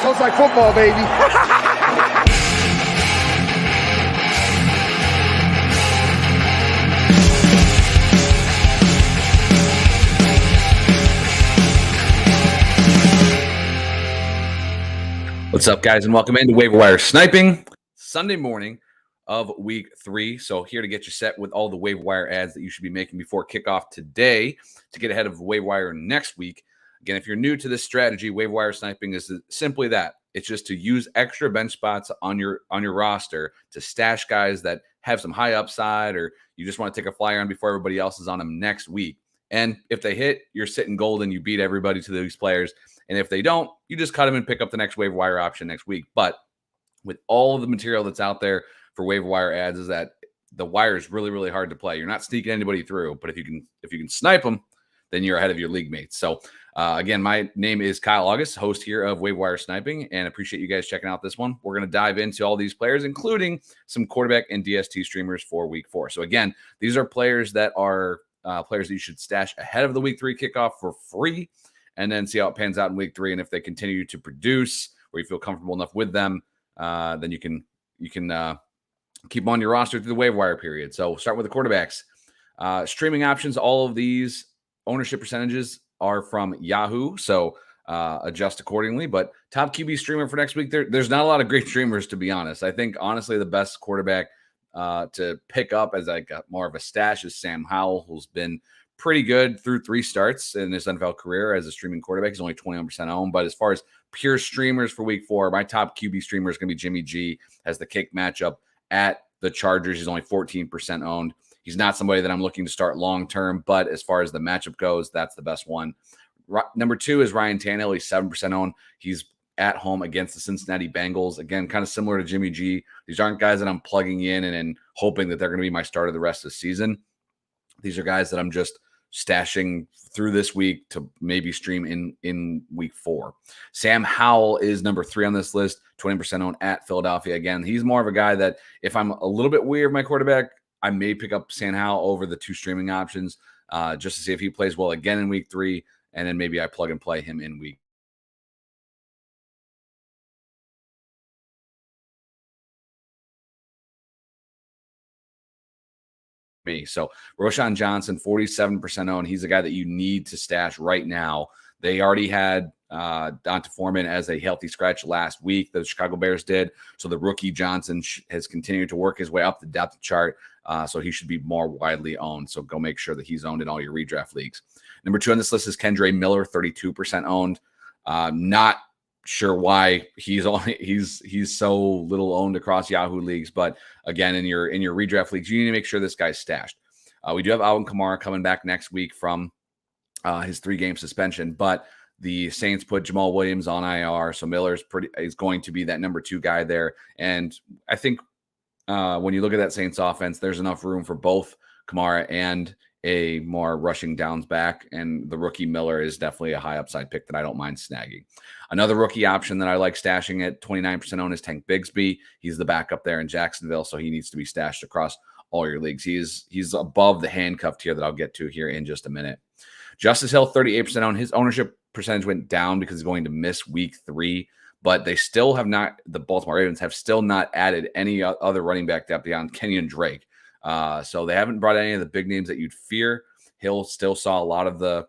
Sounds like football, baby. What's up, guys, and welcome into Waiver Wire Sniping, Sunday morning of week 3. So here to get you set with all the waiver wire ads that you should be making before kickoff today to get ahead of waiver wire next week. Again, if you're new to this strategy, waiver wire sniping is simply that. It's just to use extra bench spots on your roster to stash guys that have some high upside, or you just want to take a flyer on before everybody else is on them next week. And if they hit, you're sitting golden. You beat everybody to these players. And if they don't, you just cut them and pick up the next waiver wire option next week. But with all of the material that's out there for waiver wire ads, is that the wire is really, really hard to play. You're not sneaking anybody through, but if you can snipe them, then you're ahead of your league mates. So again, my name is Kyle August, host here of Waiver Wire Sniping, and appreciate you guys checking out this one. We're going to dive into all these players, including some quarterback and DST streamers for week 4. So again, these are players that are players that you should stash ahead of the week 3 kickoff for free, and then see how it pans out in week 3. And if they continue to produce, or you feel comfortable enough with them, then you can keep them on your roster through the waiver wire period. So we'll start with the quarterbacks. Streaming options, all of these ownership percentages are from Yahoo, so adjust accordingly. But top QB streamer for next week, there's not a lot of great streamers, to be honest. I think, honestly, the best quarterback to pick up as more of a stash is Sam Howell, who's been pretty good through 3 starts in his NFL career as a streaming quarterback. He's only 21% owned. But as far as pure streamers for week 4, my top QB streamer is going to be Jimmy G as the kick matchup at the Chargers. He's only 14% owned. He's not somebody that I'm looking to start long-term, but as far as the matchup goes, that's the best one. Number 2 is Ryan Tannehill. He's 7% owned. He's at home against the Cincinnati Bengals. Again, kind of similar to Jimmy G. These aren't guys that I'm plugging in and hoping that they're going to be my starter the rest of the season. These are guys that I'm just stashing through this week to maybe stream in week 4. Sam Howell is number 3 on this list, 20% owned at Philadelphia. Again, he's more of a guy that if I'm a little bit weird of my quarterback, I may pick up Sam Howell over the 2 streaming options just to see if he plays well again in week 3, and then maybe I plug and play him in week. So Roshan Johnson, 47% owned. He's a guy that you need to stash right now. They already had Donta Foreman as a healthy scratch last week. The Chicago Bears did. So the rookie Johnson has continued to work his way up the depth chart. So he should be more widely owned. So go make sure that he's owned in all your redraft leagues. Number 2 on this list is Kendre Miller, 32% owned. Not sure why he's so little owned across Yahoo leagues, but again, in your redraft leagues, you need to make sure this guy's stashed. We do have Alvin Kamara coming back next week from his 3-game suspension, but the Saints put Jamal Williams on IR, so Miller is going to be that number 2 guy there. And I think when you look at that Saints offense, there's enough room for both Kamara and a more rushing downs back, and the rookie Miller is definitely a high upside pick that I don't mind snagging. Another rookie option that I like stashing at 29% owned is Tank Bigsby. He's the backup there in Jacksonville, so he needs to be stashed across all your leagues. He's above the handcuffed tier that I'll get to here in just a minute. Justice Hill, 38% owned. His ownership percentage went down because he's going to miss week 3, but they still have not, the Baltimore Ravens have still not added any other running back depth beyond Kenyon Drake. So they haven't brought any of the big names that you'd fear. Hill still saw a lot of the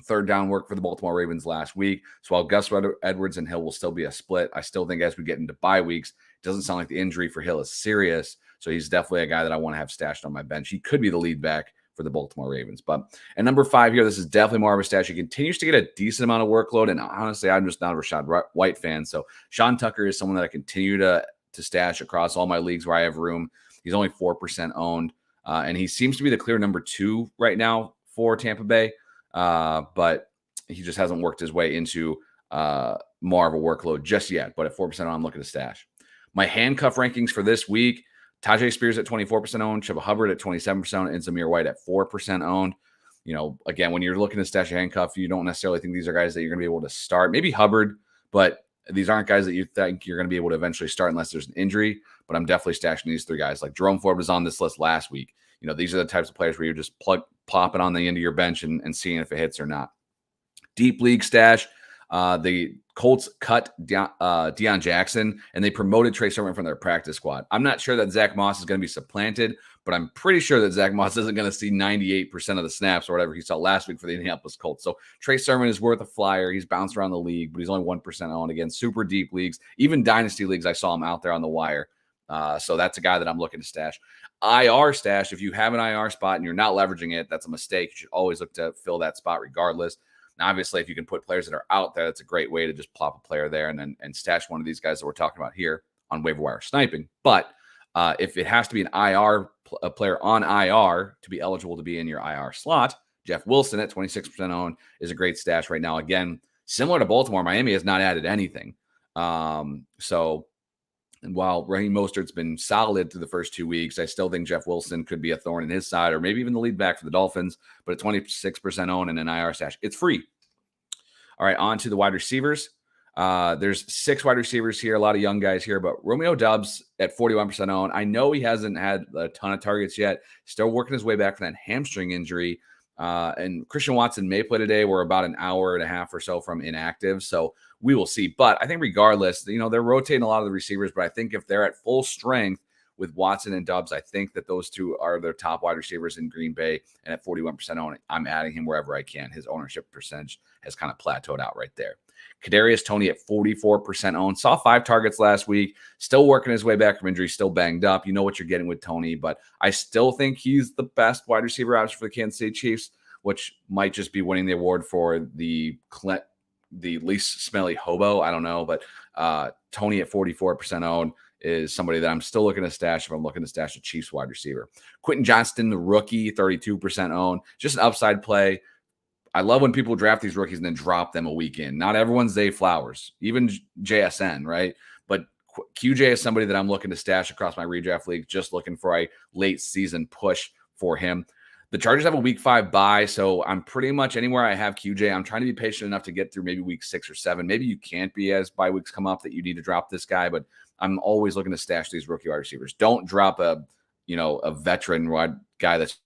3rd down work for the Baltimore Ravens last week. So while Gus Edwards and Hill will still be a split, I still think as we get into bye weeks, it doesn't sound like the injury for Hill is serious. So he's definitely a guy that I want to have stashed on my bench. He could be the lead back for the Baltimore Ravens. But at number 5 here, this is definitely more of a stash. He continues to get a decent amount of workload. And honestly, I'm just not a Rashad White fan. So Sean Tucker is someone that I continue to stash across all my leagues where I have room. He's only 4% owned. And he seems to be the clear number 2 right now for Tampa Bay. But he just hasn't worked his way into more of a workload just yet. But at 4% owned, I'm looking to stash. My handcuff rankings for this week, Tajay Spears at 24% owned, Chuba Hubbard at 27% owned, and Zamir White at 4% owned. You know, again, when you're looking to stash a handcuff, you don't necessarily think these are guys that you're going to be able to start. Maybe Hubbard, but these aren't guys that you think you're going to be able to eventually start unless there's an injury. But I'm definitely stashing these 3 guys. Like Jerome Ford was on this list last week. You know, these are the types of players where you're just plop it on the end of your bench and seeing if it hits or not. Deep league stash. The Colts cut Deion Jackson, and they promoted Trey Sermon from their practice squad. I'm not sure that Zach Moss is going to be supplanted, but I'm pretty sure that Zach Moss isn't going to see 98% of the snaps or whatever he saw last week for the Indianapolis Colts. So Trey Sermon is worth a flyer. He's bounced around the league, but he's only 1% owned. Again, super deep leagues. Even dynasty leagues, I saw him out there on the wire. So that's a guy that I'm looking to stash. IR stash, if you have an IR spot and you're not leveraging it, that's a mistake. You should always look to fill that spot regardless. Now, obviously, if you can put players that are out there, that's a great way to just plop a player there and stash one of these guys that we're talking about here on waiver wire sniping. But if it has to be an IR a player on IR to be eligible to be in your IR slot, Jeff Wilson at 26% owned is a great stash right now. Again, similar to Baltimore, Miami has not added anything. And while Raheem Mostert's been solid through the first 2 weeks, I still think Jeff Wilson could be a thorn in his side or maybe even the lead back for the Dolphins. But at 26% owned and an IR stash, it's free. All right, on to the wide receivers. There's 6 wide receivers here, a lot of young guys here, but Romeo Doubs at 41% owned. I know he hasn't had a ton of targets yet, still working his way back from that hamstring injury. And Christian Watson may play today. We're about an hour and a half or so from inactive, so we will see. But I think regardless, they're rotating a lot of the receivers, but I think if they're at full strength with Watson and Doubs, I think that those two are their top wide receivers in Green Bay. And at 41% owned, I'm adding him wherever I can. His ownership percentage has kind of plateaued out right there. Kadarius Toney at 44% owned. Saw 5 targets last week. Still working his way back from injury. Still banged up. You know what you're getting with Toney, but I still think he's the best wide receiver option for the Kansas City Chiefs, which might just be winning the award for the least smelly hobo. I don't know, but Toney at 44% owned is somebody that I'm still looking to stash if I'm looking to stash a Chiefs wide receiver. Quentin Johnston, the rookie, 32% owned. Just an upside play. I love when people draft these rookies and then drop them a week in. Not everyone's Zay Flowers, even JSN, right? But QJ is somebody that I'm looking to stash across my redraft league, just looking for a late season push for him. The Chargers have a week 5 bye, so I'm pretty much anywhere I have QJ. I'm trying to be patient enough to get through maybe week 6 or 7. Maybe you can't be as bye weeks come up that you need to drop this guy, but I'm always looking to stash these rookie wide receivers. Don't drop a veteran wide guy that's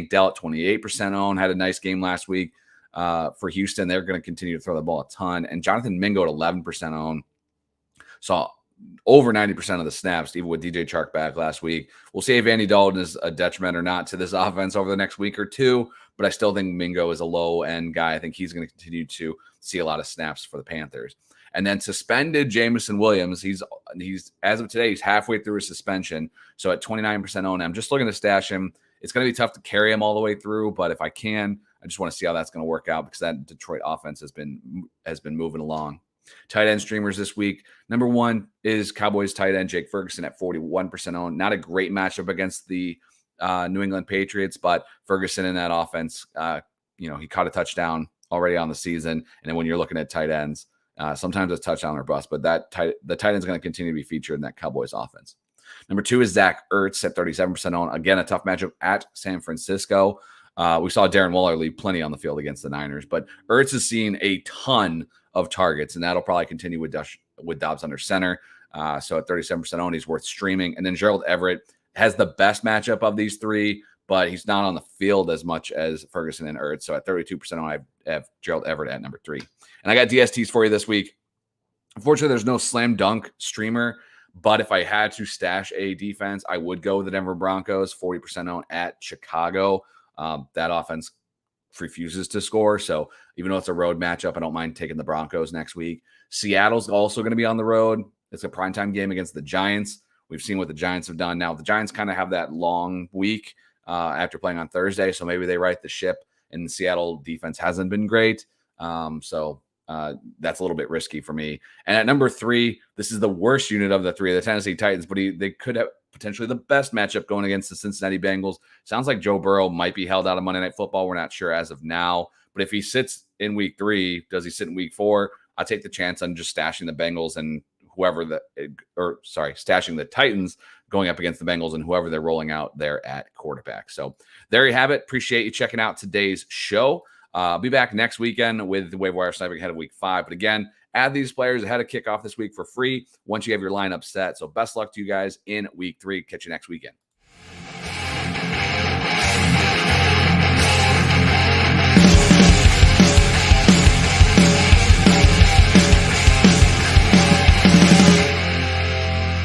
Dell at 28% owned, had a nice game last week for Houston. They're going to continue to throw the ball a ton. And Jonathan Mingo at 11% owned. Saw over 90% of the snaps, even with DJ Chark back last week. We'll see if Andy Dalton is a detriment or not to this offense over the next week or two, but I still think Mingo is a low-end guy. I think he's going to continue to see a lot of snaps for the Panthers. And then suspended Jameson Williams. He's as of today, he's halfway through his suspension. So at 29% owned, I'm just looking to stash him. It's going to be tough to carry him all the way through, but if I can, I just want to see how that's going to work out because that Detroit offense has been moving along. Tight end streamers this week. Number 1 is Cowboys tight end Jake Ferguson at 41% owned. Not a great matchup against the New England Patriots, but Ferguson in that offense, he caught a touchdown already on the season. And then when you're looking at tight ends, sometimes it's touchdown or bust, but the tight end is going to continue to be featured in that Cowboys offense. Number 2 is Zach Ertz at 37% owned. Again, a tough matchup at San Francisco. We saw Darren Waller leave plenty on the field against the Niners, but Ertz has seen a ton of targets, and that'll probably continue with Dobbs under center. So at 37% owned, he's worth streaming. And then Gerald Everett has the best matchup of these 3, but he's not on the field as much as Ferguson and Ertz. So at 32% owned, I have Gerald Everett at number 3. And I got DSTs for you this week. Unfortunately, there's no slam dunk streamer, but if I had to stash a defense, I would go with the Denver Broncos, 40% owned at Chicago. That offense refuses to score. So even though it's a road matchup, I don't mind taking the Broncos next week. Seattle's also going to be on the road. It's a primetime game against the Giants. We've seen what the Giants have done. Now, the Giants kind of have that long week after playing on Thursday, so maybe they right the ship, and the Seattle defense hasn't been great. So that's a little bit risky for me. And at number 3, this is the worst unit of the 3 of the Tennessee Titans, but they could have potentially the best matchup going against the Cincinnati Bengals. Sounds like Joe Burrow might be held out of Monday Night Football. We're not sure as of now, but if he sits in week 3, does he sit in week 4? I'll take the chance on just stashing the Bengals and stashing the Titans going up against the Bengals and whoever they're rolling out there at quarterback. So there you have it. Appreciate you checking out today's show. I'll be back next weekend with the waiver wire sniping ahead of week 5. But again, add these players ahead of kickoff this week for free once you have your lineup set. So best luck to you guys in week 3. Catch you next weekend.